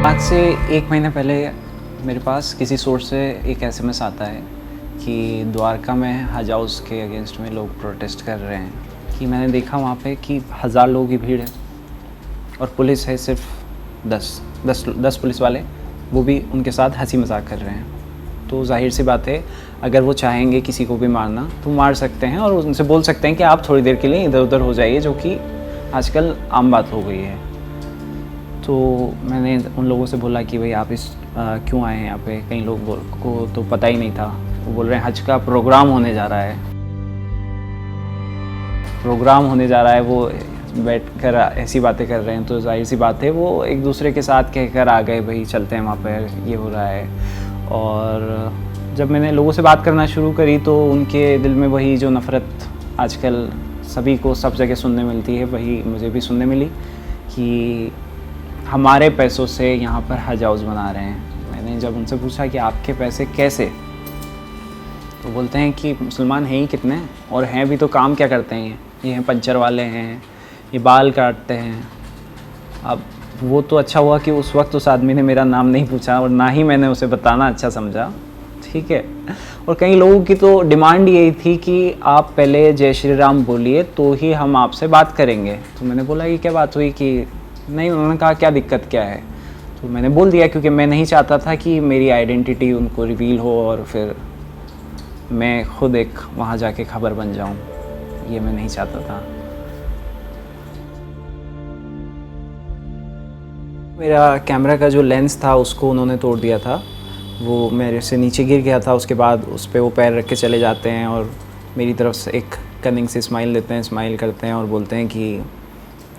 आज से 1 महीने पहले मेरे पास किसी सोर्स से एक एसएमएस आता है कि द्वारका में हज हाउस के अगेंस्ट में लोग प्रोटेस्ट कर रहे हैं। कि मैंने देखा वहाँ पे कि 1000 लोगों की भीड़ है और पुलिस है सिर्फ 10 पुलिस वाले, वो भी उनके साथ हंसी मजाक कर रहे हैं। तो जाहिर सी बात है, अगर वो चाहेंगे किसी को भी मारना तो मार सकते हैं और उनसे बोल सकते हैं कि आप थोड़ी देर के लिए इधर उधर हो जाइए, जो कि आजकल आम बात हो गई है। तो मैंने उन लोगों से बोला कि भाई आप क्यों आए हैं यहाँ पे। कई लोग को तो पता ही नहीं था। वो बोल रहे हैं हज का प्रोग्राम होने जा रहा है, वो बैठ कर ऐसी बातें कर रहे हैं। तो जाहिर सी बात है वो एक दूसरे के साथ कहकर आ गए भाई चलते हैं वहाँ पर, ये हो रहा है। और जब मैंने लोगों से बात करना शुरू करी तो उनके दिल में वही जो नफ़रत आजकल सभी को सब जगह सुनने मिलती है, वही मुझे भी सुनने मिली कि हमारे पैसों से यहाँ पर हज हाउस बना रहे हैं। मैंने जब उनसे पूछा कि आपके पैसे कैसे, तो बोलते हैं कि मुसलमान हैं ही कितने, और हैं भी तो काम क्या करते हैं, ये हैं पंचर वाले हैं, ये बाल काटते हैं। अब वो तो अच्छा हुआ कि उस वक्त उस आदमी ने मेरा नाम नहीं पूछा और ना ही मैंने उसे बताना अच्छा समझा, ठीक है। और कई लोगों की तो डिमांड यही थी कि आप पहले जय श्री राम बोलिए तो ही हम आपसे बात करेंगे। तो मैंने बोला ये क्या बात हुई कि नहीं। उन्होंने कहा क्या दिक्कत क्या है। तो मैंने बोल दिया क्योंकि मैं नहीं चाहता था कि मेरी आइडेंटिटी उनको रिवील हो और फिर मैं खुद एक वहाँ जाके खबर बन जाऊँ, ये मैं नहीं चाहता था। मेरा कैमरा का जो लेंस था उसको उन्होंने तोड़ दिया था, वो मेरे से नीचे गिर गया था। उसके बाद उस पर वो पैर रख के चले जाते हैं और मेरी तरफ से एक कनिंग से स्माइल देते हैं, स्माइल करते हैं और बोलते हैं कि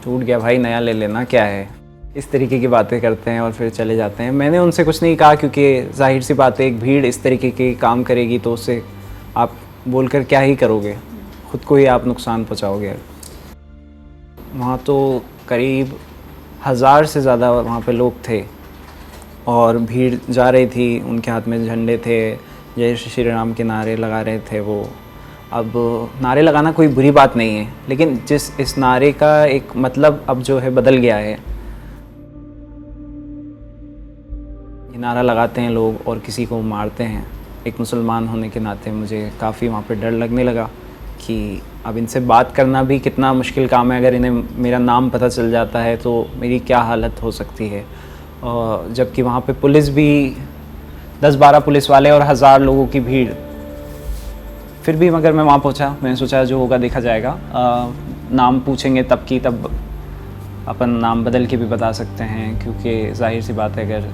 टूट गया भाई नया ले लेना, क्या है। इस तरीके की बातें करते हैं और फिर चले जाते हैं। मैंने उनसे कुछ नहीं कहा क्योंकि जाहिर सी बात है एक भीड़ इस तरीके के काम करेगी तो उससे आप बोलकर क्या ही करोगे, ख़ुद को ही आप नुकसान पहुंचाओगे। वहाँ तो करीब 1000 से ज़्यादा वहाँ पे लोग थे और भीड़ जा रही थी, उनके हाथ में झंडे थे, जय श्री राम के नारे लगा रहे थे वो। अब नारे लगाना कोई बुरी बात नहीं है, लेकिन इस नारे का एक मतलब अब जो है बदल गया है। ये नारा लगाते हैं लोग और किसी को मारते हैं। एक मुसलमान होने के नाते मुझे काफ़ी वहाँ पे डर लगने लगा कि अब इनसे बात करना भी कितना मुश्किल काम है। अगर इन्हें मेरा नाम पता चल जाता है तो मेरी क्या हालत हो सकती है। और जबकि वहाँ पे पुलिस भी 10-12 पुलिस वाले और 1000 लोगों की भीड़। फिर भी मगर मैं वहाँ पहुँचा, मैंने सोचा जो होगा देखा जाएगा। नाम पूछेंगे तब अपन नाम बदल के भी बता सकते हैं, क्योंकि जाहिर सी बात है अगर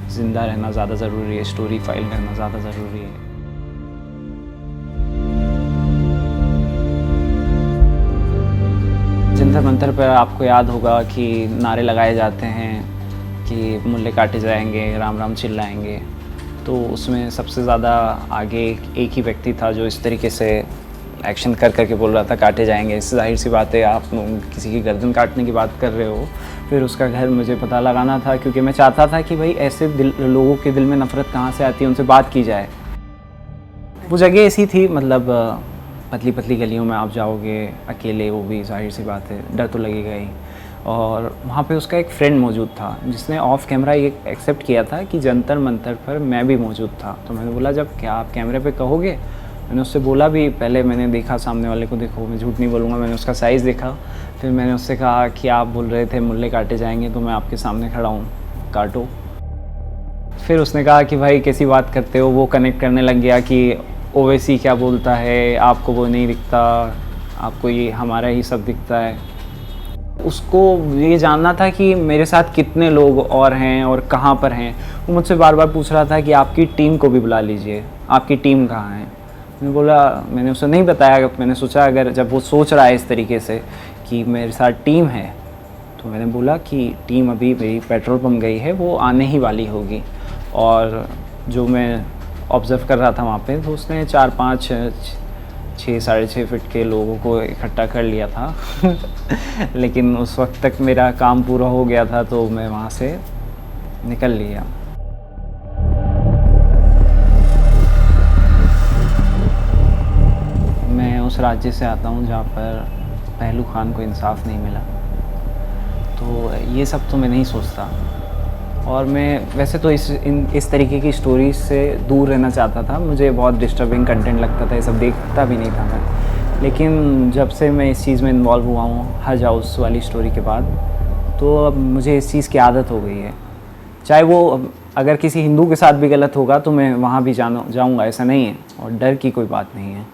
ज़िंदा रहना ज़्यादा ज़रूरी है, स्टोरी फाइल करना ज़्यादा ज़रूरी है। जंतर मंतर पर आपको याद होगा कि नारे लगाए जाते हैं कि मुल्ले काटे जाएंगे, राम राम चिल्लाएंगे। तो उसमें सबसे ज़्यादा आगे एक ही व्यक्ति था जो इस तरीके से एक्शन कर करके बोल रहा था काटे जाएंगे। इससे जाहिर सी बात है आप किसी की गर्दन काटने की बात कर रहे हो। फिर उसका घर मुझे पता लगाना था, क्योंकि मैं चाहता था कि भाई ऐसे लोगों के दिल में नफ़रत कहाँ से आती है, उनसे बात की जाए। वो जगह ऐसी थी, मतलब पतली पतली गलियों में आप जाओगे अकेले, वो भी जाहिर सी बात है डर तो लगेगा ही। और वहाँ पे उसका एक फ्रेंड मौजूद था जिसने ऑफ कैमरा ये एक्सेप्ट किया था कि जंतर मंतर पर मैं भी मौजूद था। तो मैंने बोला जब क्या आप कैमरे पे कहोगे। मैंने उससे बोला भी, पहले मैंने देखा सामने वाले को, देखो मैं झूठ नहीं बोलूँगा, मैंने उसका साइज़ देखा। फिर मैंने उससे कहा कि आप बोल रहे थे मुल्ले काटे जाएंगे तो मैं आपके सामने खड़ा हूँ, काटो। फिर उसने कहा कि भाई कैसी बात करते हो। वो कनेक्ट करने लग गया कि ओवैसी क्या बोलता है, आपको वो नहीं दिखता, आपको ये हमारा ही सब दिखता है। उसको ये जानना था कि मेरे साथ कितने लोग और हैं और कहाँ पर हैं। वो मुझसे बार बार पूछ रहा था कि आपकी टीम को भी बुला लीजिए, आपकी टीम कहाँ है। मैंने बोला, मैंने उसे नहीं बताया। मैंने सोचा अगर जब वो सोच रहा है इस तरीके से कि मेरे साथ टीम है, तो मैंने बोला कि टीम अभी मेरी पेट्रोल पंप गई है, वो आने ही वाली होगी। और जो मैं ऑब्ज़र्व कर रहा था वहाँ पे, तो उसने 4-5 6 साढ़े 6 फीट के लोगों को इकट्ठा कर लिया था लेकिन उस वक्त तक मेरा काम पूरा हो गया था तो मैं वहाँ से निकल लिया। मैं उस राज्य से आता हूँ जहाँ पर पहलू खान को इंसाफ नहीं मिला। तो ये सब तो मैं नहीं सोचता। और मैं वैसे तो इस तरीके की स्टोरीज से दूर रहना चाहता था, मुझे बहुत डिस्टर्बिंग कंटेंट लगता था, ये सब देखता भी नहीं था मैं। लेकिन जब से मैं इस चीज़ में इन्वॉल्व हुआ हूँ हज हाउस वाली स्टोरी के बाद, तो अब मुझे इस चीज़ की आदत हो गई है। चाहे वो अगर किसी हिंदू के साथ भी गलत होगा तो मैं वहाँ भी जाऊँगा, ऐसा नहीं है, और डर की कोई बात नहीं है।